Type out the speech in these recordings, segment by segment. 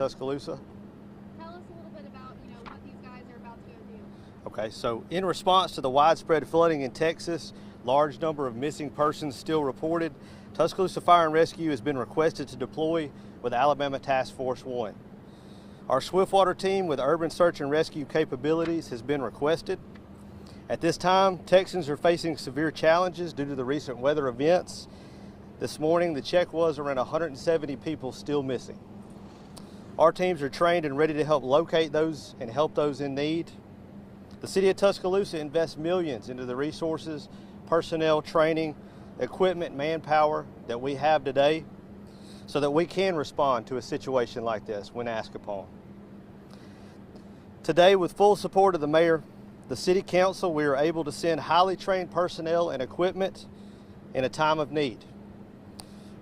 Tuscaloosa. Tell us a little bit about, what these guys are about to go do. Okay, so in response to the widespread flooding in Texas, large number of missing persons still reported, Tuscaloosa Fire and Rescue has been requested to deploy with Alabama Task Force 1. Our Swiftwater team with urban search and rescue capabilities has been requested. At this time, Texans are facing severe challenges due to the recent weather events. This morning, the check was around 170 people still missing. Our teams are trained and ready to help locate those and help those in need. The city of Tuscaloosa invests millions into the resources, personnel, training, equipment, manpower that we have today so that we can respond to a situation like this when asked upon. Today, with full support of the mayor, the city council, we are able to send highly trained personnel and equipment in a time of need.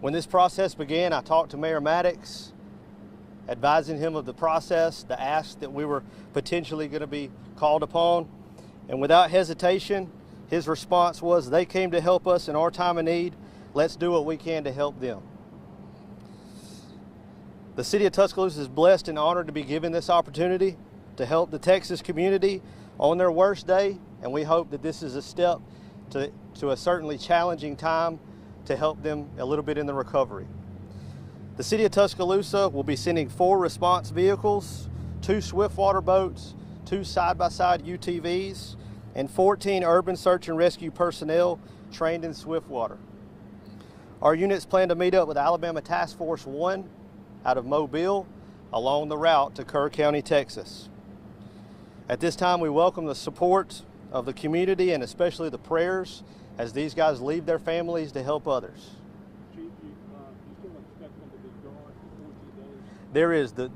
When this process began, I talked to Mayor Maddox, advising him of the process, the ask that we were potentially going to be called upon. And without hesitation, his response was, they came to help us in our time of need. Let's do what we can to help them. The city of Tuscaloosa is blessed and honored to be given this opportunity to help the Texas community on their worst day. And we hope that this is a step to a certainly challenging time to help them a little bit in the recovery. The city of Tuscaloosa will be sending 4 response vehicles, 2 Swiftwater boats, 2 side-by-side UTVs, and 14 urban search and rescue personnel trained in Swiftwater. Our units plan to meet up with Alabama Task Force 1 out of Mobile along the route to Kerr County, Texas. At this time, we welcome the support of the community and especially the prayers as these guys leave their families to help others. There is the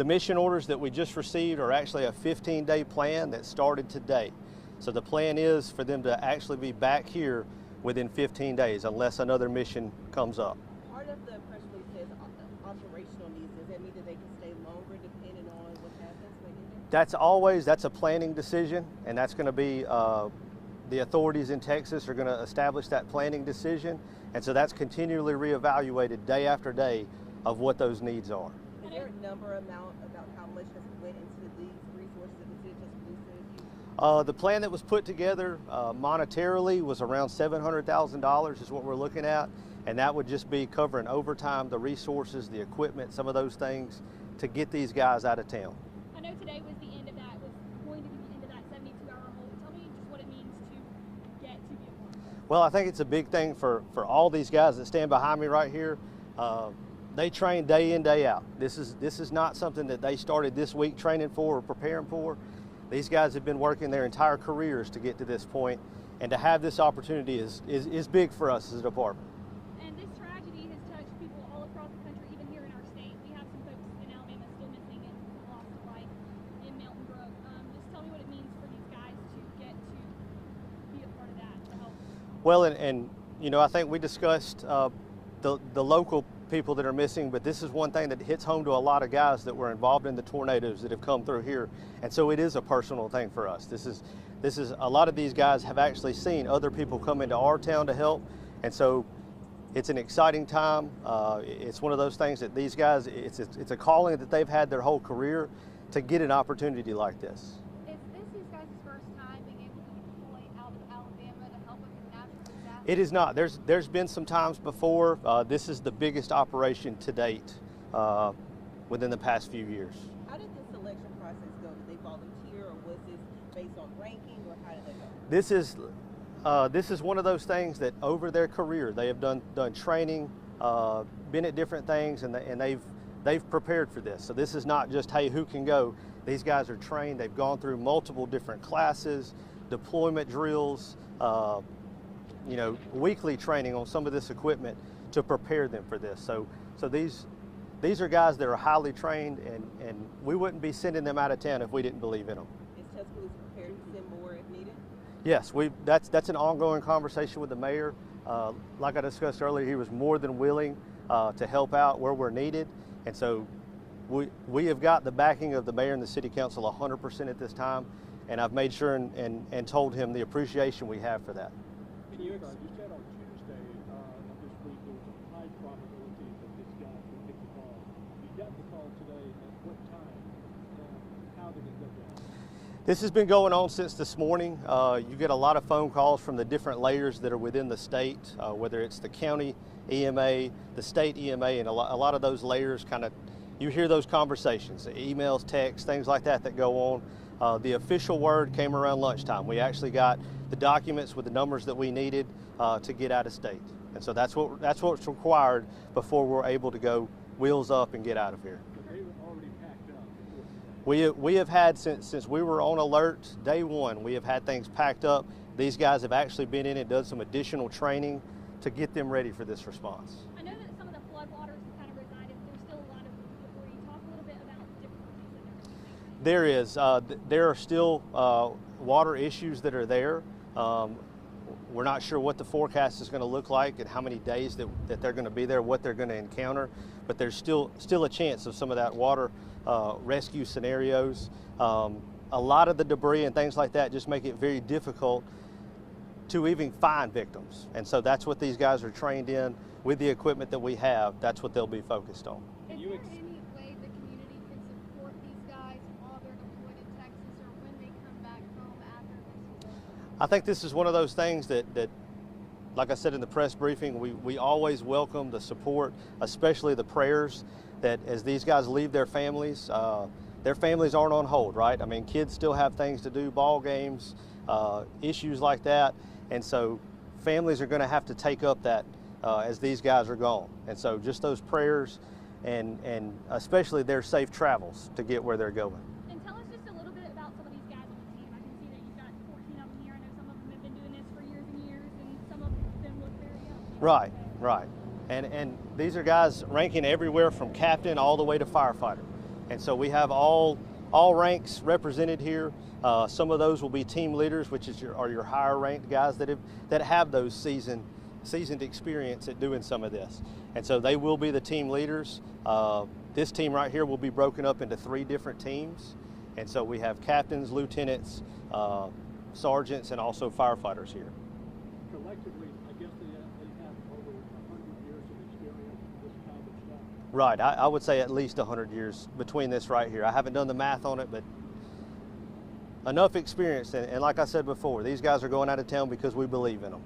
mission orders that we just received are actually a 15-day plan that started today. So the plan is for them to actually be back here within 15 days unless another mission comes up. Part of the press release says operational needs. Does that mean that they can stay longer depending on what happens? That's a planning decision, and that's going to be the authorities in Texas are going to establish that planning decision. And so that's continually reevaluated day after day of what those needs are. Is there a number amount about how much has went into these resources that the city of Tuscaloosa? The plan that was put together monetarily was around $700,000 is what we're looking at, and that would just be covering overtime, the resources, the equipment, some of those things to get these guys out of town. I know today was the end of that, was going to be the end of that 72-hour hold. Tell me just what it means to get to be a part of that. Well, I think it's a big thing for all these guys that stand behind me right here. They train day in, day out. This is not something that they started this week training for or preparing for. These guys have been working their entire careers to get to this point, and to have this opportunity is big for us as a department. And this tragedy has touched people all across the country, even here in our state. We have some folks in Alabama still missing and lost a life in Mountain Brook. Just tell me what it means for these guys to get to be a part of that, to help. Well, and I think we discussed the local people that are missing, but this is one thing that hits home to a lot of guys that were involved in the tornadoes that have come through here, and so it is a personal thing for us. This is a lot of these guys have actually seen other people come into our town to help, and so it's an exciting time. It's one of those things that these guys, it's a calling that they've had their whole career to get an opportunity like this. Is this these guys' first time being able to deploy out of Alabama to help with the natural disaster? It is not. There's been some times before. This is the biggest operation to date within the past few years. How did the selection process go? Did they volunteer, or was this based on ranking, or how did that go? This is one of those things that over their career they have done training, been at different things, and they've prepared for this. So this is not just, hey, who can go? These guys are trained. They've gone through multiple different classes, deployment drills, weekly training on some of this equipment to prepare them for this. So these are guys that are highly trained, and we wouldn't be sending them out of town if we didn't believe in them. Is Tuscaloosa prepared to send more if needed? Yes, that's an ongoing conversation with the mayor. Like I discussed earlier, he was more than willing to help out where we're needed, and so we have got the backing of the mayor and the city council 100% at this time, and I've made sure and told him the appreciation we have for that. You said on Tuesday of this week there was a high probability that this guy would get the call. You got the call today, and This has been going on since this morning. You get a lot of phone calls from the different layers that are within the state, whether it's the county EMA, the state EMA, and a lot of those layers kind of, you hear those conversations, emails, texts, things like that that go on. The official word came around lunchtime. We actually got the documents with the numbers that we needed to get out of state. And so that's what's required before we're able to go wheels up and get out of here. We have had, since we were on alert day one, we have had things packed up. These guys have actually been in and done some additional training to get them ready for this response. I know that some of the floodwaters have kind of resided. There's still a lot of debris. Talk a little bit about the difficulties that they're facing. There is. There are still water issues that are there. We're not sure what the forecast is going to look like and how many days that they're going to be there, what they're going to encounter, but there's still a chance of some of that water rescue scenarios. A lot of the debris and things like that just make it very difficult to even find victims. And so that's what these guys are trained in with the equipment that we have. That's what they'll be focused on. Is there any way the community can support these guys while they're deployed in Texas or when they come back home after this event? I think this is one of those things that like I said in the press briefing, we always welcome the support, especially the prayers, that as these guys leave their families aren't on hold, right? I mean, kids still have things to do, ball games, issues like that. And so families are going to have to take up that as these guys are gone. And so just those prayers and especially their safe travels to get where they're going. And tell us just a little bit about some of these guys on the team. I can see that you've got 14 of them here. I know some of them have been doing this for years and years, and some of them look very young. Right. And these are guys ranking everywhere from captain all the way to firefighter. And so we have all ranks represented here. Some of those will be team leaders, which are your higher ranked guys that have those seasoned experience at doing some of this. And so they will be the team leaders. This team right here will be broken up into 3 different teams. And so we have captains, lieutenants, sergeants, and also firefighters here. Collectively, I guess they have over 100 years of experience in this kind of stuff. Right, I would say at least 100 years between this right here. I haven't done the math on it, but enough experience. And like I said before, these guys are going out of town because we believe in them.